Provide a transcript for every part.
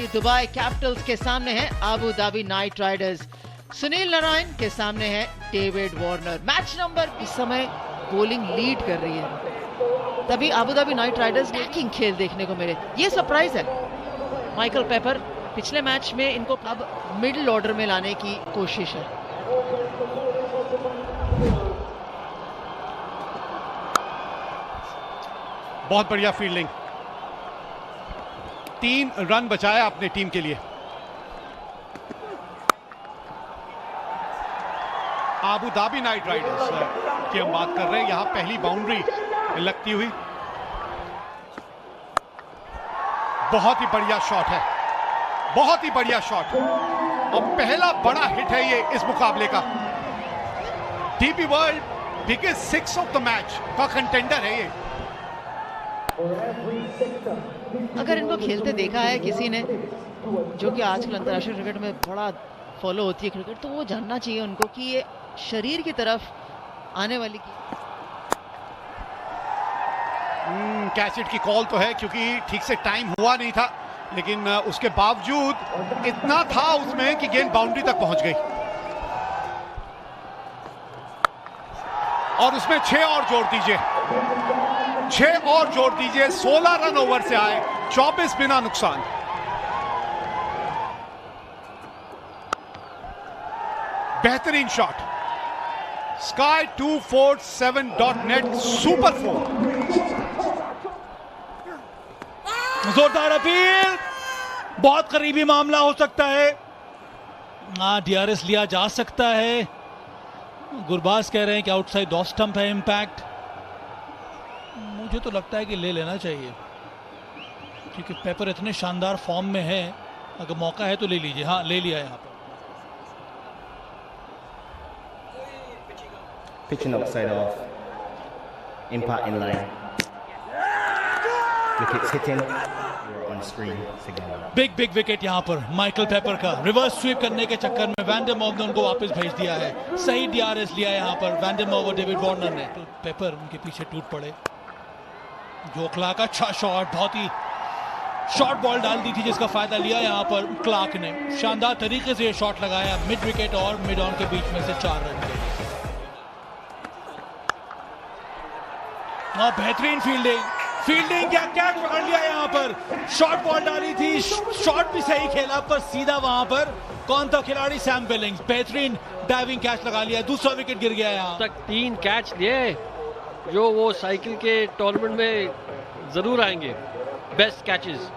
कि Dubai Capitals के सामने है Abu Dhabi Knight Riders. Sunil Narayan के सामने है डेविड वार्नर। मैच नंबर इस समय बॉलिंग लीड कर रही है, तभी Abu Dhabi Knight Riders attacking खेल देखने को मिले, ये सरप्राइज है। माइकल पेपर पिछले मैच में इनको अब मिडिल ऑर्डर में लाने की कोशिश है। बहुत बढ़िया फील्डिंग, 3 रन बचाया अपने टीम के लिए। अबू धाबी नाइट राइडर्स की हम बात कर रहे हैं, यहां पहली बाउंड्री लगती हुई। बहुत ही बढ़िया शॉट है, बहुत ही बढ़िया शॉट, और पहला बड़ा हिट है ये इस मुकाबले का। DP world biggest 6 of the match का कंटेंडर है ये। अगर इनको खेलते देखा है किसी ने, जो कि आजकल अंतर्राष्ट्रीय क्रिकेट में बड़ा फॉलो होती है क्रिकेट, तो वो जानना चाहिए उनको कि ये शरीर की तरफ आने वाली कैच हिट की कॉल तो है, क्योंकि ठीक से टाइम हुआ नहीं था, लेकिन उसके बावजूद इतना था उसमें कि गेंद बाउंड्री तक पहुंच गई, और उसमें 6 और जोड़ दीजिए, 6 और जोड़ दीजिए। 16 रन ओवर से आए, 24 बिना नुकसान। बेहतरीन शॉट, sky247.net सुपर 4। जोरदार अपील, बहुत करीबी मामला हो सकता है। डीआरएस लिया जा सकता है। गुरबाज कह रहे हैं कि आउटसाइड ऑफ स्टंप है इम्पैक्ट। मुझे तो लगता है कि ले लेना चाहिए, क्योंकि पेपर इतने शानदार फॉर्म में है, अगर मौका है तो ले लीजिए। हाँ, ले लिया यहाँ पर। Pitching outside off, impact in line, wickets hitting, you're on screen signal. Big wicket यहाँ पर माइकल पेपर का। रिवर्स स्वीप करने के चक्कर में वैंडरमॉव ने उनको वापस भेज दिया है। सही डीआरएस लिया यहाँ पर वैंडरमॉव और डेविड वार्नर ने, तो पेपर उनके पीछे टूट पड़े। जो क्लार्क का अच्छा शॉट, बहुत ही शॉर्ट बॉल डाल दी थी, जिसका फायदा लिया यहाँ पर क्लार्क ने। शानदार तरीके से ये शॉट लगाया मिड विकेट और मिड ऑन के बीच में से 4 रन के। बेहतरीन फील्डिंग क्या कैच पकड़ लिया यहाँ पर। शॉर्ट बॉल डाली थी, शॉट भी सही खेला, पर सीधा वहां पर कौन था खिलाड़ी, सैम बिलिंग्स। बेहतरीन डाइविंग कैच लगा लिया, दूसरा विकेट गिर गया यहाँ तक। 3 कैच लिए जो वो साइकिल के टूर्नामेंट में जरूर आएंगे, बेस्ट कैचेस,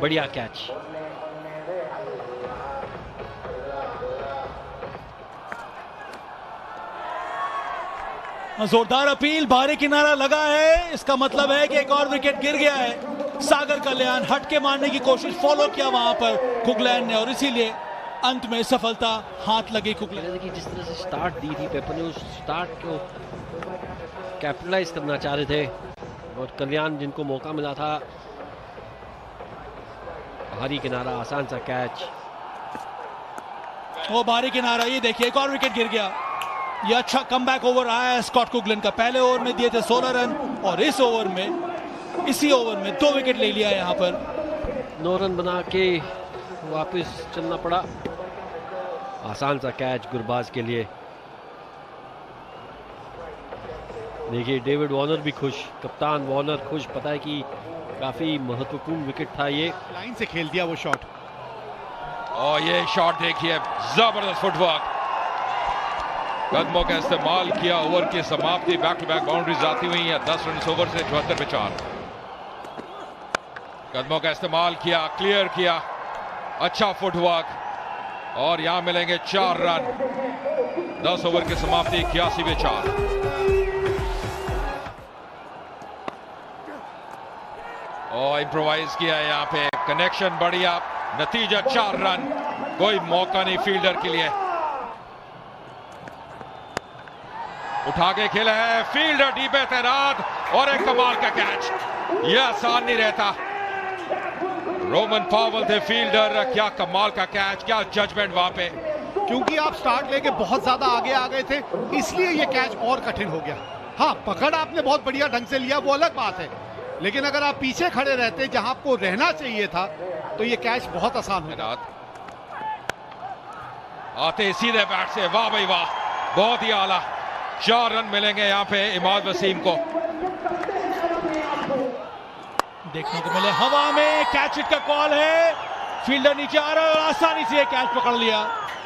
बढ़िया कैच। जोरदार अपील, बाहरी किनारा लगा है, इसका मतलब है कि एक और विकेट गिर गया है। सागर कल्याण हट के मारने की कोशिश, फॉलो किया वहां पर कुगलैंड ने, और इसीलिए अंत में सफलता हाथ लगी कुगलैंड की। जिस तरह से स्टार्ट दी थी पेपर ने, उस स्टार्ट को कैपिटलाइज करना चाह रहे थे, और कल्याण जिनको मौका मिला था, बाहरी किनारा, आसान सा कैच। वो बाहरी किनारा, ये देखिए एक और विकेट गिर गया। ये अच्छा कमबैक ओवर आया है स्कॉट कुगलैंड का। पहले ओवर में दिए थे 16 रन, और इस ओवर में, इसी ओवर में 2 विकेट ले लिया यहाँ पर। 9 रन बना के वापस चलना पड़ा। आसान सा कैच गुरबाज के लिए। देखिए डेविड वार्नर भी खुश, कप्तान वार्नर खुश, पता है कि काफी महत्वपूर्ण विकेट था ये। लाइन से खेल दिया वो शॉट, और ये शॉट देखिए, जबरदस्त फुटवर्क, कदमों का इस्तेमाल किया। ओवर की समाप्ति, बैक टू बैक बाउंड्रीज आती हुई है। 10 रन ओवर से 74 पे 4। कदमों का इस्तेमाल किया, क्लियर किया, अच्छा फुटवर्क, और यहां मिलेंगे 4 रन। 10 ओवर की समाप्ति, 81 पे 4। और इम्प्रोवाइज किया यहाँ पे, कनेक्शन बढ़िया, नतीजा 4 रन। कोई मौका नहीं फील्डर के लिए। उठा के खेला है फील्डर, डीप है तैनात, और एक कमाल का कैच। यह आसान नहीं रहता। रोमन पावल थे फील्डर, क्या कमाल का कैच, क्या जजमेंट वहां पे। क्योंकि आप स्टार्ट लेके बहुत ज्यादा आगे आ गए थे, इसलिए ये कैच और कठिन हो गया। हाँ, पकड़ आपने बहुत बढ़िया ढंग से लिया, वो अलग बात है, लेकिन अगर आप पीछे खड़े रहते जहां आपको रहना चाहिए था तो ये कैच बहुत आसान होता। आते सीधे बैट से, वाह भाई वाह, बहुत ही आला। 4 रन मिलेंगे यहाँ पे इमाद वसीम को। देखने को मिले हवा में कैच हिट का कॉल है, फील्डर नीचे आ रहा है और आसानी से कैच पकड़ लिया।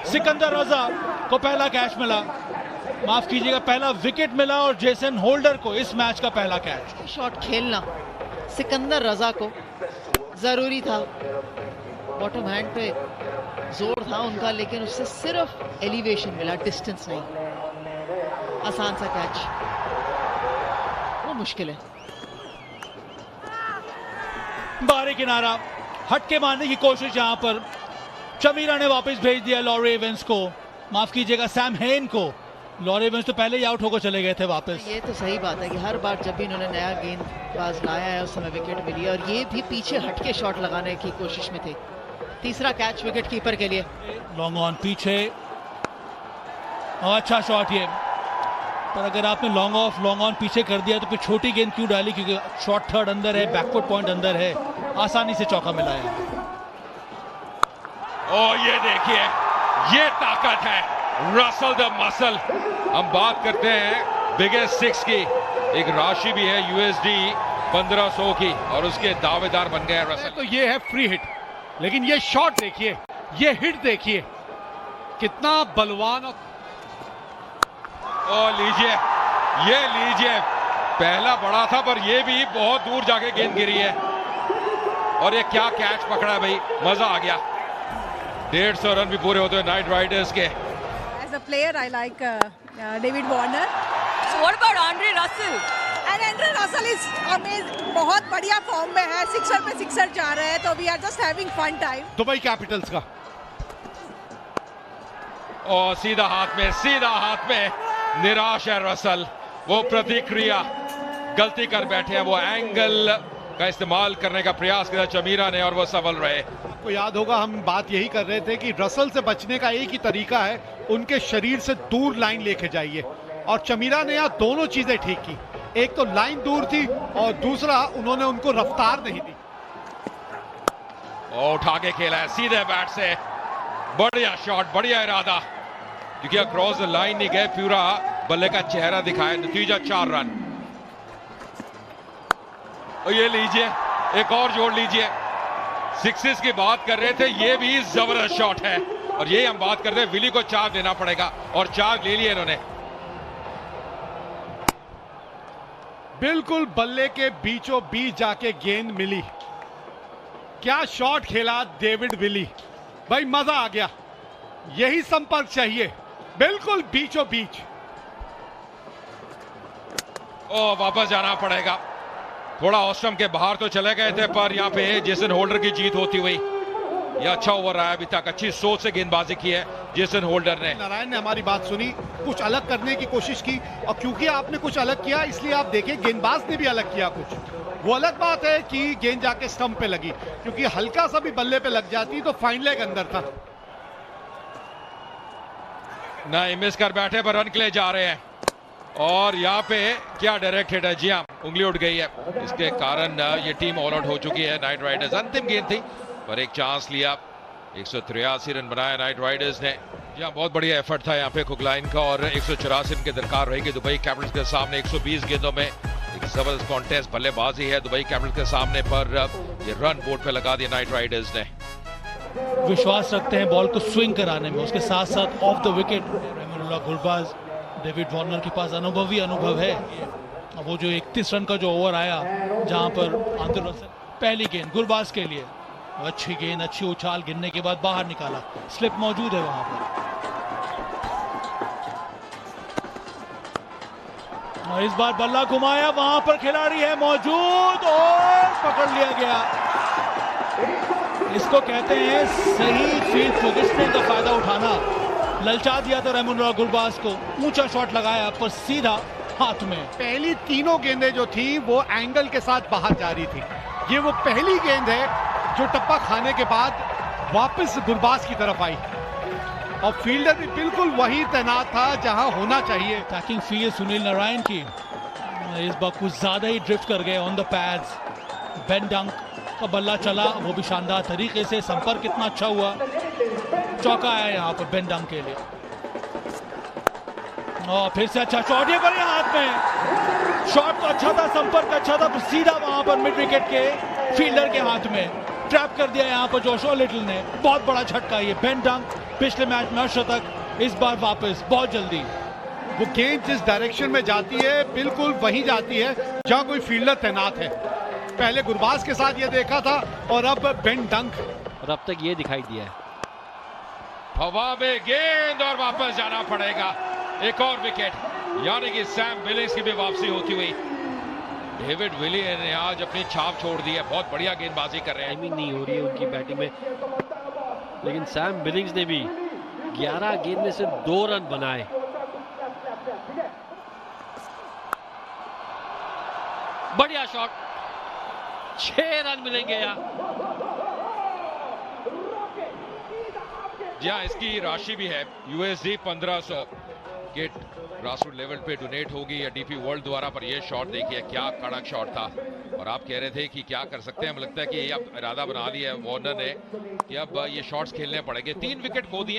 सिकंदर रजा को पहला कैच मिला, माफ कीजिएगा पहला विकेट मिला, और जेसन होल्डर को इस मैच का पहला कैच। शॉट खेलना सिकंदर रजा को जरूरी था, बॉटम हैंड पे जोर था उनका, लेकिन उससे सिर्फ एलिवेशन मिला, डिस्टेंस नहीं। आसान सा कैच, वो मुश्किल है। बाहरी किनारा हटके मारने की कोशिश, यहां पर चमीरा ने वापस भेज दिया लॉरी इवेंस को, माफ कीजिएगा सैम हेन को। लॉरी इवेंस तो पहले ही आउट होकर चले गए थे वापस। ये तो सही बात है कि हर बार जब भी इन्होंने नया गेंदबाज लाया है उस समय विकेट मिली है, और ये भी पीछे हटके शॉट लगाने की कोशिश में थे। तीसरा कैच विकेट कीपर के लिए। लॉन्ग ऑन पीछे, अच्छा शॉट ये, पर अगर आपने लॉन्ग ऑन पीछे कर दिया तो फिर छोटी गेंद क्यों डाली, क्योंकि शॉर्ट थर्ड अंदर है, बैकफुट पॉइंट अंदर है, आसानी से चौका मिला है। ओ ये देखिए, ये ताकत है, रसल द मसल। हम बात करते हैं बिगेस्ट 6 की, एक राशि भी है USD 1500 की, और उसके दावेदार बन गए रसल। तो ये है फ्री हिट, लेकिन ये शॉट देखिए, ये हिट देखिए, कितना बलवान। और लीजिए, ये लीजिए, पहला बड़ा था पर ये भी बहुत दूर जाके गेंद गिरी है, और ये क्या कैच पकड़ा है भाई, मजा आ गया। 150 रन भी पूरे होते हैं नाइट राइडर्स के। As a player, I like David Warner. So what about Andre Russell? And Andre Russell is amazing, बहुत बढ़िया फॉर्म में है, सिक्सर पे सिक्सर जा रहे हैं, तो we are just having fun time. Dubai Capitals का, और सीधा हाथ में निराश है रसल। वो प्रतिक्रिया गलती कर बैठे हैं, वो एंगल का इस्तेमाल करने का प्रयास किया चमीरा ने, और वो सफल रहे। आपको याद होगा हम बात यही कर रहे थे कि रसल से बचने का एक ही तरीका है, उनके शरीर से दूर लाइन लेके जाइए, और चमीरा ने यहाँ दोनों चीजें ठीक की। एक तो लाइन दूर थी, और दूसरा उन्होंने उनको रफ्तार नहीं दी। और उठा के खेला है सीधे बैट से, बढ़िया शॉट, बढ़िया इरादा, क्योंकि अक्रॉस द लाइन नहीं गए, पूरा बल्ले का चेहरा दिखाया। नतीजा 4 रन। और ये लीजिए, एक और जोड़ लीजिए, 6 की बात कर रहे थे, ये भी जबरदस्त शॉट है, और ये हम बात करते हैं विली को 4 देना पड़ेगा, और 4 ले लिए इन्होंने। बिल्कुल बल्ले के बीचों बीच जाके गेंद मिली। क्या शॉट खेला डेविड विली, भाई मजा आ गया। यही संपर्क चाहिए, बिल्कुल बीचों बीच। ओ वापस जाना पड़ेगा, थोड़ा ऑस्ट्रम के बाहर तो चले गए थे, पर यहाँ पे जेसन होल्डर की जीत होती हुई। ये अच्छा ओवर रहा है अभी तक, अच्छी सोच से गेंदबाजी की है जेसन होल्डर ने। नारायण ने हमारी बात सुनी, कुछ अलग करने की कोशिश की, और क्योंकि आपने कुछ अलग किया इसलिए आप देखें गेंदबाज ने भी अलग किया कुछ। वो अलग बात है कि गेंद जाके स्टंप पे लगी, क्योंकि हल्का सा भी बल्ले पे लग जाती तो फाइन लेग अंदर था। नहीं, मिस कर बैठे पर रन के लिए जा रहे हैं, और यहाँ पे क्या डायरेक्ट हिट है, जी हाँ उंगली उठ गई है, इसके कारण ये टीम ऑल आउट हो चुकी है नाइट राइडर्स। अंतिम गेंद थी पर एक चांस लिया, 183 रन बनाया नाइट राइडर्स ने। जी हाँ, बहुत बढ़िया एफर्ट था यहाँ पे कुकलाइन का, और 184 रन की दरकार रहेगी दुबई कैपिटल्स के सामने। 120 गेंदों में एक जबरदस्त कॉन्टेस्ट बल्लेबाजी है दुबई कैपिटल्स के सामने, पर ये रन बोर्ड पे लगा दिया नाइट राइडर्स ने। विश्वास रखते हैं बॉल को स्विंग कराने में, उसके साथ साथ of the wicket Rahmanullah Gurbaz, David Warner के पास अनुभव है। वो जो 31 रन का जो ओवर आया, जहां पर आंद्रे रसल पहली गेंद गुरबाज के लिए, अच्छी गेंद, अच्छी उछाल, गिरने के बाद बाहर निकाला, स्लिप मौजूद है वहां पर, और इस बार बल्ला घुमाया, वहां पर खिलाड़ी है मौजूद, और पकड़ लिया गया। इसको कहते हैं सही फील्ड पोजीशनिंग का फायदा उठाना। ललचा दिया था रहमानुल्लाह गुरबाज को, ऊंचा शॉट लगाया पर सीधा हाथ में। पहली तीनों गेंदें जो थी वो एंगल के साथ बाहर जा रही थी, ये वो पहली गेंद है जो टप्पा खाने के बाद वापस गुरबाज की तरफ आई, और फील्डर भी बिल्कुल वही तैनात था जहां होना चाहिए। अटैकिंग फील्ड सुनील नारायण की, इस बार कुछ ज्यादा ही ड्रिफ्ट कर गए ऑन द पैड्स। बेन डंक का बल्ला चला, वो भी शानदार तरीके से, संपर्क कितना अच्छा हुआ, चौका है यहाँ पर बेन डंक के लिए। और फिर से अच्छा शॉट, ये बढ़िया हाथ में शॉट तो अच्छा था, संपर्क अच्छा था, सीधा वहां पर मिड विकेट के फील्डर के हाथ में ट्रैप कर दिया यहाँ पर जोशुआ लिटिल ने। बहुत बड़ा झटका ये। बेन डंक पिछले मैच में शतक, इस बार वापस बहुत जल्दी। वो गेंद जिस डायरेक्शन में जाती है बिल्कुल वहीं जाती है जहां कोई फील्डर तैनात है। पहले गुरबाज के साथ ये देखा था और अब बेन डंक, और अब तक ये दिखाई दिया है। हवा में गेंद और वापस जाना पड़ेगा। एक और विकेट, यानी कि सैम बिलिंग्स की भी वापसी होती हुई। डेविड विली ने आज अपनी छाप छोड़ दी है, बहुत बढ़िया गेंदबाजी कर रहे हैं। टाइमिंग नहीं हो रही है उनकी बैटिंग में, लेकिन सैम बिलिंग्स ने भी 11 गेंद में सिर्फ 2 रन बनाए। बढ़िया शॉट, 6 रन मिलेंगे यहाँ। जी हाँ, इसकी राशि भी है USD 1500 के ग्रासरूट लेवल पे डोनेट होगी या DP वर्ल्ड द्वारा। पर ये शॉट देखिए, क्या कड़क शॉट था। और आप कह रहे थे कि क्या कर सकते हैं, हमें लगता है कि अब इरादा बना लिया है वार्नर ने कि अब ये शॉट्स खेलने पड़ेंगे। 3 विकेट खो दिए